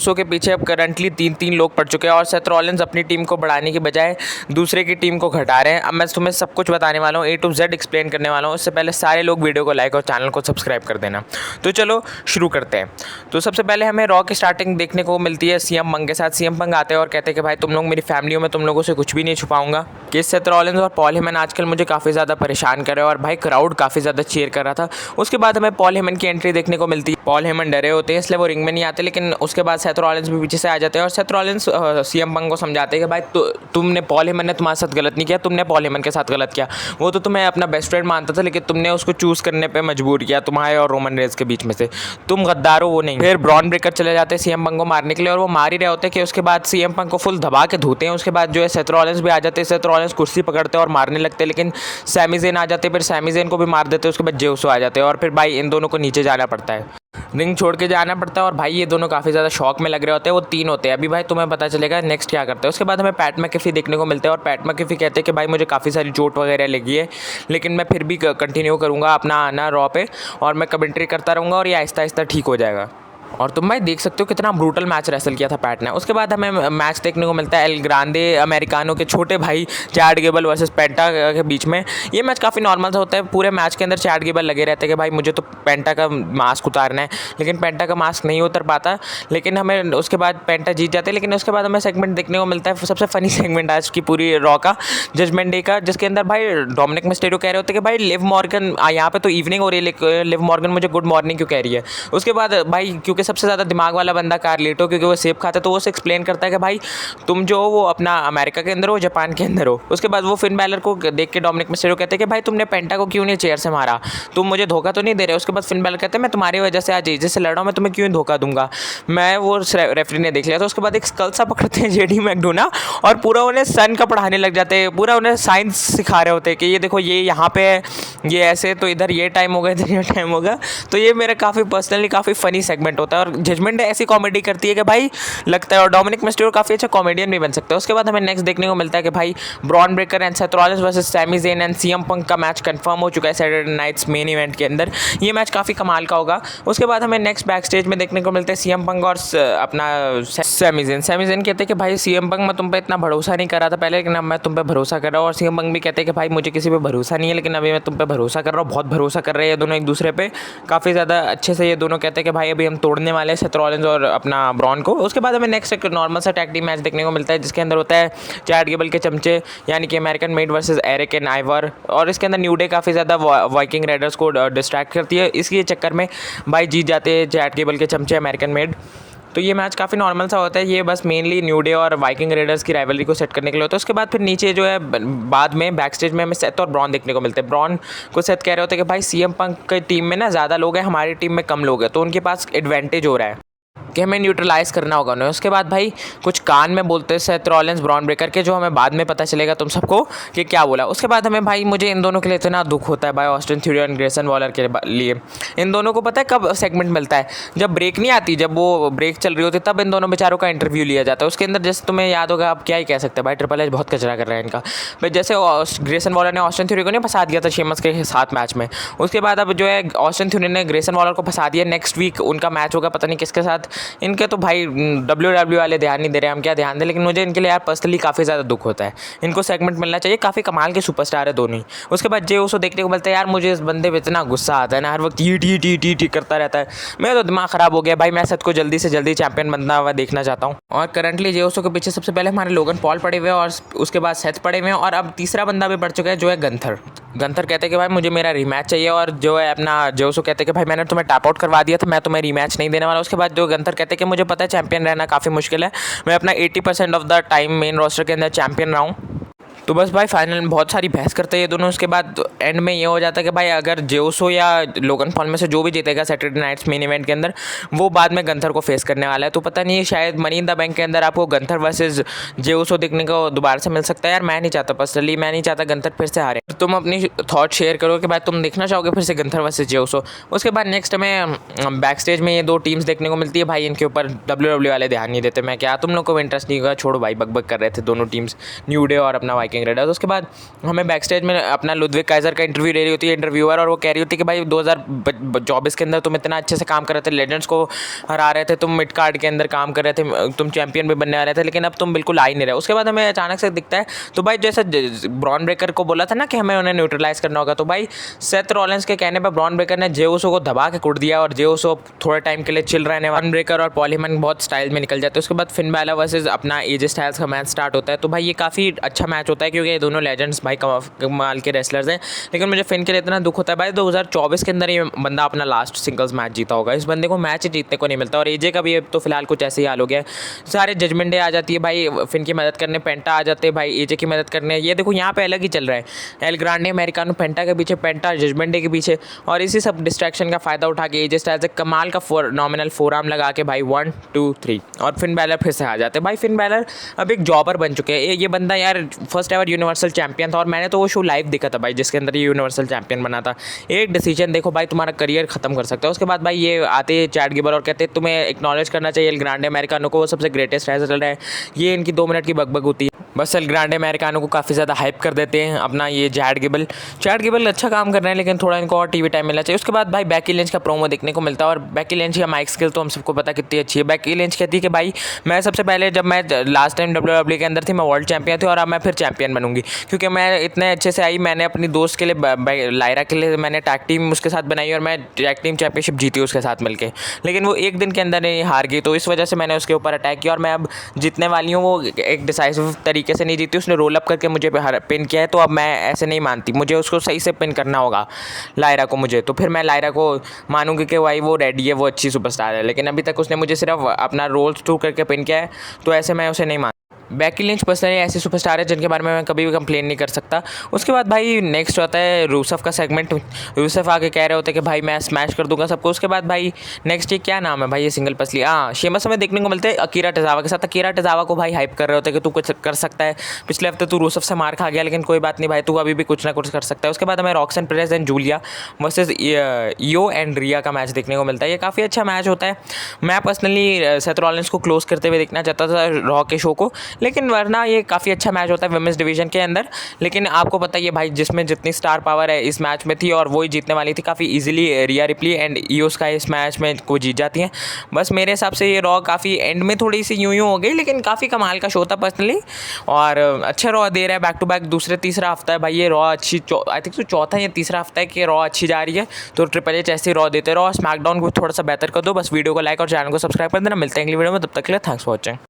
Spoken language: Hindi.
सो के पीछे अब करंटली 3-3 लोग पड़ चुके हैं और सेथ रॉलिन्स अपनी टीम को बढ़ाने की बजाय दूसरे की टीम को घटा रहे हैं। अब मैं तुम्हें सब कुछ बताने वाला हूँ, A to Z एक्सप्लेन करने वाला हूँ। उससे पहले सारे लोग वीडियो को लाइक और चैनल को सब्सक्राइब कर देना। तो चलो शुरू करते हैं। तो सबसे पहले हमें रॉ की स्टार्टिंग देखने को मिलती है CM पंग के साथ। CM पंग आते हैं और कहते हैं कि भाई तुम लोग मेरी फैमिली हो, मैं तुम लोगों से कुछ भी नहीं छुपाऊंगा। कि सेथ रॉलिन्स और पॉल हेमन आजकल मुझे काफ़ी ज़्यादा परेशान कर रहे हैं और भाई क्राउड काफ़ी ज़्यादा चीयर कर रहा था। उसके बाद हमें पॉल हेमन की एंट्री देखने को मिलती है। पॉल हेमन डरे होते हैं इसलिए वो रिंग में नहीं आते, लेकिन उसके बाद सेथ रॉलिन्स भी पीछे से आ जाते हैं और सेथ रॉलिन्स CM पंग को समझाते हैं कि भाई तुमने पॉल हेमन ने तुम्हारे साथ गलत नहीं किया, तुमने पॉल हेमन के साथ गलत किया। वो तो तुम्हें अपना बेस्ट फ्रेंड मानता था, लेकिन तुमने उसको चूज़ करने पे मजबूर किया, तुम्हारे और रोमन रेंज के बीच में से। तुम गद्दार हो, वो नहीं। फिर ब्रॉन ब्रेकर चले जाते हैं CM पंग को मारने के लिए और वो मार ही रहे होते हैं कि उसके बाद CM पंग को फुल दबा के धोते हैं। उसके बाद जो है सेथ रॉलिन्स भी आ जाते हैं। सेथ रॉलिन्स कुर्सी पकड़ते हैं और मारने लगते हैं, लेकिन सैमी ज़ेन आ जाते हैं। फिर सैमी ज़ेन को भी मार देते हैं। उसके बाद जे उसो आ जाते हैं और फिर भाई इन दोनों को नीचे जाना पड़ता है, रिंग छोड़ के जाना पड़ता है। और भाई ये दोनों काफ़ी ज़्यादा शॉक में लग रहे होते हैं। वो 3 होते हैं। अभी भाई तुम्हें पता चलेगा नेक्स्ट क्या करते हैं। उसके बाद हमें पैट मैकेफी देखने को मिलते हैं और पैट मैकेफी कहते हैं कि भाई मुझे काफ़ी सारी चोट वगैरह लगी है, लेकिन मैं फिर भी कंटिन्यू करूँगा अपना आना रॉ पे और मैं कमेंट्री करता रहूँगा और ये आहिस्ता आहिस्ता ठीक हो जाएगा। और तुम भाई देख सकते हो कितना ब्रूटल मैच रेसल किया था पैट ने। उसके बाद हमें मैच देखने को मिलता है एल ग्रांडे अमेरिकानो के छोटे भाई चैड गेबल वर्सेस पेंटा के बीच में। ये मैच काफ़ी नॉर्मल सा होता है। पूरे मैच के अंदर चैड गेबल लगे रहते हैं कि भाई मुझे तो पेंटा का मास्क उतारना है, लेकिन पेंटा का मास्क नहीं उतर पाता। लेकिन हमें उसके बाद पेंटा जीत जाते हैं। लेकिन उसके बाद हमें सेगमेंट देखने को मिलता है, सबसे फनी सेगमेंट आज की पूरी रॉ का, जजमेंट डे का, जिसके अंदर भाई डोमिनिक मिस्टेरियो कह रहे होते हैं कि भाई लिव मॉर्गन यहाँ पे तो इवनिंग हो रही है, लिव मॉर्गन मुझे गुड मॉर्निंग क्यों कह रही है। उसके बाद भाई क्योंकि सबसे ज़्यादा दिमाग वाला बंदा कार्लिटो, क्योंकि वो सेब खाता है, तो वो उसे एक्सप्लेन करता है कि भाई तुम जो हो वो अपना अमेरिका के अंदर हो, जापान के अंदर हो। उसके बाद वो फिन बैलर को देख के डोमिनिक मिस्टेरियो कहते हैं कि भाई तुमने पेंटा को क्यों नहीं चेयर से मारा, तुम मुझे धोखा तो नहीं दे रहे। उसके बाद फिन बैलर कहते हैं मैं तुम्हारी वजह से आज एजे से लड़ रहा हूँ, मैं तुम्हें क्यों धोखा दूंगा, मैं वो रेफरी ने देख लिया। तो उसके बाद एक स्कल सा पकड़ते हैं जेडी मैकडोना और पूरा उन्हें सन का पढ़ाने लग जाते हैं, पूरा उन्हें साइंस सिखा रहे होते हैं कि ये देखो ये यहाँ पे है, ये ऐसे, तो इधर ये टाइम होगा, इधर ये टाइम होगा। तो ये मेरा काफ़ी पर्सनली काफ़ी फनी सेगमेंट होता है और जजमेंट ऐसी कॉमेडी करती है कि भाई लगता है, और डोमिनिक मिस्टेरियो काफ़ी अच्छा कॉमेडियन भी बन सकता है। उसके बाद हमें नेक्स्ट देखने को मिलता है कि भाई Bron Breakker and Seth Rollins versus Sami Zayn and CM Punk का मैच कंफर्म हो चुका है सैटरडे नाइट्स मेन इवेंट के अंदर। ये मैच काफ़ी कमाल का होगा। उसके बाद हमें नेक्स्ट बैक स्टेज में देखने को मिलता है CM पंग और अपना सैमी ज़ेन कहते हैं कि भाई CM पंग मैं तुम पे इतना भरोसा नहीं कर रहा था पहले, लेकिन अब मैं तुम पे भरोसा कर रहा हूँ। और CM पंग भी कहते हैं कि भाई मुझे किसी पे भरोसा नहीं है, लेकिन अभी मैं तुम पे भरोसा कर रहा हूँ। बहुत भरोसा कर रहे हैं ये दोनों एक दूसरे पे, काफ़ी ज़्यादा अच्छे से ये दोनों कहते हैं कि भाई अभी हम तोड़ने वाले हैं सेथ रॉलिन्स और अपना ब्रॉन को। उसके बाद हमें नेक्स्ट एक नॉर्मल सा टैग टीम मैच देखने को मिलता है, जिसके अंदर होता है चैड गेबल के चमचे यानी कि American made versus Erik and Ivar, और इसके अंदर न्यू डे काफ़ी ज़्यादा वाइकिंग राइडर्स को डिस्ट्रैक्ट करती है। इसके चक्कर में भाई जीत जाते हैं चैड गेबल के चमचे अमेरिकन मेड। तो ये मैच काफ़ी नॉर्मल सा होता है। ये बस मेनली न्यू डे और वाइकिंग रेडर्स की राइवलरी को सेट करने के लिए होता है। उसके बाद फिर नीचे जो है बाद में बैक स्टेज में हमें सेथ और ब्रॉन देखने को मिलते हैं। ब्रॉन को सेथ कह रहे होते हैं कि भाई CM पंग की टीम में ना ज़्यादा लोग हैं, हमारी टीम में कम लोग हैं, तो उनके पास एडवांटेज हो रहा है कि हमें न्यूट्रलाइज़ करना होगा उन्हें। उसके बाद भाई कुछ कान में बोलते हैं सेथ रॉलिन्स ब्रॉन ब्रेकर के, जो हमें बाद में पता चलेगा तुम सबको कि क्या बोला। उसके बाद हमें भाई मुझे इन दोनों के लिए इतना दुख होता है भाई, ऑस्टिन थ्योरी और ग्रेसन वॉलर के लिए। इन दोनों को पता है कब सेगमेंट मिलता है, जब ब्रेक नहीं आती, जब वो ब्रेक चल रही होती तब इन दोनों बेचारों का इंटरव्यू लिया जाता है। उसके अंदर जैसे तुम्हें याद होगा, आप क्या ही कह सकते हैं भाई, ट्रिपल एच बहुत कचरा कर रहा है इनका भाई। जैसे ग्रेसन वॉलर ने ऑस्टिन थ्योरी को नहीं फंसा दिया था शेमस के साथ मैच में, उसके बाद अब जो है ऑस्टिन थ्योरी ने ग्रेसन वॉलर को फंसा दिया। नेक्स्ट वीक उनका मैच होगा पता नहीं किसके साथ। इनके तो भाई WWE वाले ध्यान नहीं दे रहे, हम क्या ध्यान दें, लेकिन मुझे इनके लिए यार पर्सनली काफ़ी ज़्यादा दुख होता है। इनको सेगमेंट मिलना चाहिए, काफ़ी कमाल के सुपरस्टार है दोनों ही। उसके बाद जे उसको देखने को मिलता है, यार मुझे इस बंदे पे इतना गुस्सा आता है ना, हर वक्त टी करता रहता है। मेरा तो दिमाग ख़राब हो गया भाई, मैं सेथ को जल्दी से जल्दी चैंपियन बनना हुआ देखना चाहता हूँ। और करंटली जे उसो के पीछे सबसे पहले हमारे लोगन पॉल पड़े हुए हैं और उसके बाद सेथ पड़े हुए हैं, और अब तीसरा बंदा भी पड़ चुका है जो है गंथर कहते हैं कि भाई मुझे मेरा रीमैच चाहिए। और जो है अपना जोसो कहते हैं कि भाई मैंने तुम्हें टैप आउट करवा दिया था, मैं तुम्हें रीमैच नहीं देने वाला। उसके बाद जो गंथर कहते हैं कि मुझे पता है चैंपियन रहना काफ़ी मुश्किल है, मैं अपना 80% of the time main roster के अंदर चैंपियन रहा हूँ। तो बस भाई फाइनल में बहुत सारी बहस करते हैं ये दोनों। उसके बाद एंड में ये हो जाता है कि भाई अगर जेउसो या लोगन पॉल में से जो भी जीतेगा सैटरडे नाइट्स मेन इवेंट के अंदर, वो बाद में गंथर को फेस करने वाला है। तो पता नहीं शायद मनी इन द बैंक के अंदर आपको गंथर वर्सेस जेउसो देखने को दोबारा से मिल सकता है। यार मैं नहीं चाहता, पर्सनली मैं नहीं चाहता गंथर फिर से हारे। तुम अपनी थॉट शेयर करो कि भाई तुम देखना चाहोगे फिर से गंथर वर्सेस जेउसो। उसके बाद नेक्स्ट हमें बैक स्टेज में ये दो टीम्स देखने को मिलती है। भाई इनके ऊपर WWE वाले ध्यान नहीं देते, मैं क्या तुम लोग को भी इंटरेस्ट नहीं होगा, छोड़ो भाई, बक बक कर रहे थे दोनों टीम्स, न्यू डे और अपना वाइकिंग किंग रेडर्स। उसके बाद हमें बैक स्टेज में अपना लुडविग काइजर का इंटरव्यू ले रही होती है इंटरव्यूअर, और वो कह रही होती है कि भाई 2024 के अंदर तुम इतना अच्छे से काम कर रहे थे, लेजेंड्स को हरा रहे थे, तुम मिड कार्ड के अंदर काम कर रहे थे, तुम चैंपियन भी बनने वाले थे, लेकिन अब तुम बिल्कुल आ ही नहीं रहे। उसके बाद हमें अचानक से दिखता है, तो भाई जैसा ब्रॉन ब्रेकर को बोला था ना कि हमें उन्हें न्यूट्रलाइज करना होगा, तो भाई सेथ रॉलिंस के कहने पर ब्रॉन ब्रेकर ने जे उसो को दबा के कुट दिया, और जे उसो थोड़े टाइम के लिए चिल रहने, ब्रॉन ब्रेकर और पॉल हेमन बहुत स्टाइल में निकल जाते हैं। उसके बाद फिन बैलर वर्सेस अपना एजे स्टाइल्स का मैच स्टार्ट होता है। तो भाई ये काफ़ी अच्छा मैच होता है, क्योंकि ये दोनों लेजेंड्स भाई कमाल के रेसलर्स हैं, लेकिन मुझे फिन के लिए इतना दुख होता है भाई 2024 के अंदर ये बंदा अपना लास्ट सिंगल्स मैच जीता होगा, इस बंदे को मैच जीतने को नहीं मिलता। और एजे का भी तो फिलहाल कुछ ऐसे ही हाल हो गया है, सारे जजमेंट डे आ जाती है भाई फिन की मदद करने, पेंटा आ जाते हैं भाई एजे की मदद करने। ये देखो यहाँ पे अलग ही चल रहा है, एल ग्रांडे अमेरिकानो पेंटा के पीछे, पेंटा जजमेंट डे के पीछे, और इसी सब डिस्ट्रैक्शन का फायदा उठा के एजे स्टाइल्स एक कमाल का नॉमिनल फोरआर्म लगा के भाई 1 2 3 और फिन बैलर फिर से आ जाते हैं। भाई फिन बैलर अब एक जॉबर बन चुके हैं। ये बंदा यार फर्स्ट एवर यूनिवर्सल चैंपियन था, और मैंने तो वो शो लाइव देखा था भाई जिसके अंदर ये यूनिवर्सल चैंपियन बना था। एक डिसीजन देखो भाई तुम्हारा करियर खत्म कर सकता है। उसके बाद भाई ये आते हैं चैट गिबर और कहते हैं तुम्हें एक्नॉलेज करना चाहिए एल ग्रांडे अमेरिकानो को, वो सबसे ग्रेटेस्ट रेसलर है। ये इनकी 2 मिनट की बकबक होती है, बस एल ग्रांडे अमेरिकानो को काफ़ी ज़्यादा हाइप कर देते हैं अपना ये चैट गिबल अच्छा काम कर रहे हैं, लेकिन थोड़ा इनको और टीवी टाइम मिलना चाहिए। उसके बाद भाई बेकी लिंच का प्रोमो देखने को मिलता है, और बेकी लिंच का माइक स्किल तो हम सबको पता कितनी अच्छी है। बेकी लिंच कहती है कि भाई मैं सबसे पहले जब मैं लास्ट टाइम WWE के अंदर थी मैं वर्ल्ड चैंपियन थी, और अब मैं फिर चैंपियन बनूंगी, क्योंकि मैं इतने अच्छे से आई। मैंने अपनी दोस्त के लिए लायरा के लिए मैंने टैग टीम उसके साथ बनाई, और मैं टैग टीम चैंपियनशिप जीती उसके साथ मिलके, लेकिन वो एक दिन के अंदर नहीं हार गई, तो इस वजह से मैंने उसके ऊपर अटैक किया, और मैं अब जीतने वाली हूँ। वो एक डिसाइसिव तरीके से नहीं जीती, उसने रोल अप करके मुझे पिन किया है, तो अब मैं ऐसे नहीं मानती, मुझे उसको सही से पिन करना होगा लायरा को मुझे, तो फिर मैं लायरा को मानूंगी कि भाई वो रेडी है, वो अच्छी सुपरस्टार है, लेकिन अभी तक उसने मुझे सिर्फ अपना रोल थ्रू करके पिन किया है, तो ऐसे मैं उसे नहीं मानता। बेकी लिंच पर्सनली ऐसी सुपरस्टार है जिनके बारे में मैं कभी भी कंप्लेन नहीं कर सकता। उसके बाद भाई नेक्स्ट होता है रूसफ का सेगमेंट। रूसफ आके कह रहे होते हैं कि भाई मैं स्मैश कर दूंगा सबको। उसके बाद भाई नेक्स्ट ये क्या नाम है भाई ये सिंगल पसली, हाँ शेमस हमें देखने को मिलते हैं अकीरा टजावा के साथ। अकीरा टजावा को भाई हाइप कर रहे होते हैं कि तू कुछ कर सकता है, पिछले हफ्ते तू रूसफ से मार खा गया, लेकिन कोई बात नहीं भाई तू अभी भी कुछ ना कुछ कर सकता है। उसके बाद हमें Roxanne Perez and Giulia versus Io and Rhea का मैच देखने को मिलता है। ये काफ़ी अच्छा मैच होता है। मैं पर्सनली सेथ रॉलिंस को क्लोज करते हुए देखना चाहता था रॉ के शो को, लेकिन वरना ये काफ़ी अच्छा मैच होता है विमेंस डिवीजन के अंदर। लेकिन आपको पता ही है भाई जिसमें जितनी स्टार पावर है इस मैच में थी, और वही जीतने वाली थी काफ़ी easily, Rhea Ripley and Iyo Sky इस मैच में को जीत जाती हैं। बस मेरे हिसाब से ये रॉ काफ़ी एंड में थोड़ी सी यूं हो गई, लेकिन काफ़ी कमाल का शो था पर्सनली, और अच्छा रॉ दे रहा है बैक टू बैक दूसरे तीसरा हफ्ता है भाई ये रॉ अच्छी, आई थिंक तो चौथा या तीसरा हफ्ता है कि रॉ अच्छी जा रही है। तो ट्रिपल एच ऐसे रॉ देते रहो, स्मैकडाउन को थोड़ा सा बेहतर कर दो। बस वीडियो को लाइक और चैनल को सब्सक्राइब कर देना। मिलते हैं अगली वीडियो में, तब तक के लिए थैंक्स फॉर वॉचिंग।